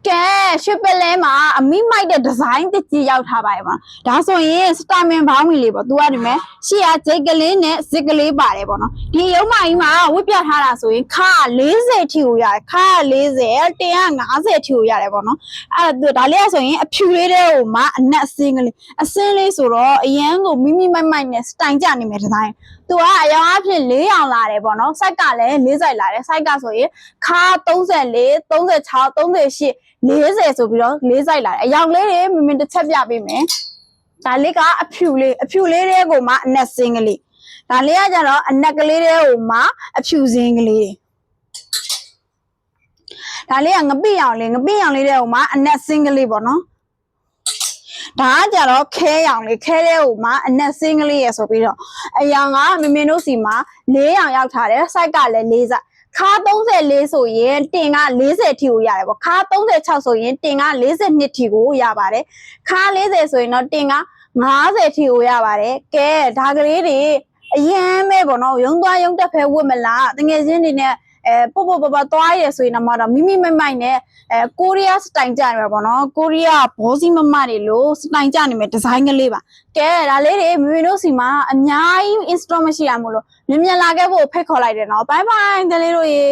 ကရွှေပလဲမှာအမိမိုက်တဲ့ဒီဇိုင်းတစ်ကြီးရောက်ထားပါရဲ့ပေါ့ဒါဆိုရင်စတာမင်ဘောင်းမီလေးပေါ့ तू ကဒီမဲ့ရှေ့ကဂျိတ်ကလေးနဲ့ဇစ်ကလေးပါတယ်ပေါ့နော်ဒီရုံးမကြီးမှာဝတ်ပြထားတာဆိုရင်ခါ40ထိကိုရတယ်ခါ40တင်က50ထိကိုရတယ်ပေါ့နော်အဲ့ဒါလေးဆိုရင်အဖြူလေးတဲ့ဟိုမှာအနက်အစင်းကလေးဆိုတော့အရန်ကိုမိမိုက်နဲ့စတိုင်ကြနေမယ်ဒီဇိုင်းသူကအရောင်အဖြစ်4ရောင်လာတယ်ပေါ့နော်စိုက်ကလည်း4စိုက်လာတယ်စိုက်ကဆိုရင်ခါ34 36 38 40ဆိုပြီးတော့4စိုက်လာတယ်အရောင်လေးတွေမင်းတစ်ချက်ပြပေးမယ်ဒါလေးကအဖြူလေးတွေကိုမှအနက်စင်းကလေးဒါလေးကကြတော့အနက်ကလေးတွေကိုမှအဖြူစင်းကလေးဒါလေးကငပိရောင်လေးတွေကိုမှအနက်စင်းကလေးပေါ့နော်ဒါကကြတော့ခဲရောင်လေးခဲတဲ့ဟိုမှာအနက်စင်းကလေးရဆိုပြီးတော့အရောင်ကမင်းတို့စီမှာ4ရောင်ရောက်ထားတယ်စိုက်ကလည်း4စိုက်ခါ34ဆိုရင်တင်က40ထိကိုရတယ်ပေါ့ခါ36ဆိုရင်တင်က42ထိကိုရပါတယ်ခါ40ဆိုရင်တော့တင်က50ထိကိုရပါတယ်ကဲဒါကလေးတွေအရင်ပဲပေါ့နော်ရုံသွားရုံတက်ဖဲဝတ်မလားတကယ်ချင်းနေနဲ့ပို့သွားရဆိုရင်တော့မိမိုက်နဲ့ကိုရီးယားစတိုင်ကြနေမှာပေါ့နော်ကိုရီးယားဘောစီမတွေလို့စတိုင်ကြနေမယ်ဒီဇိုင်းကလေးပါကဲဒါလေးတွေမင်းတို့စီမှာအများကြီး install မရှိရမို့လို့မြန်လာခဲ့ဖို့ဖိတ်ခေါ်လိုက်တယ်နော်ဘိုင်ဘိုင်တလေးတို့ရေ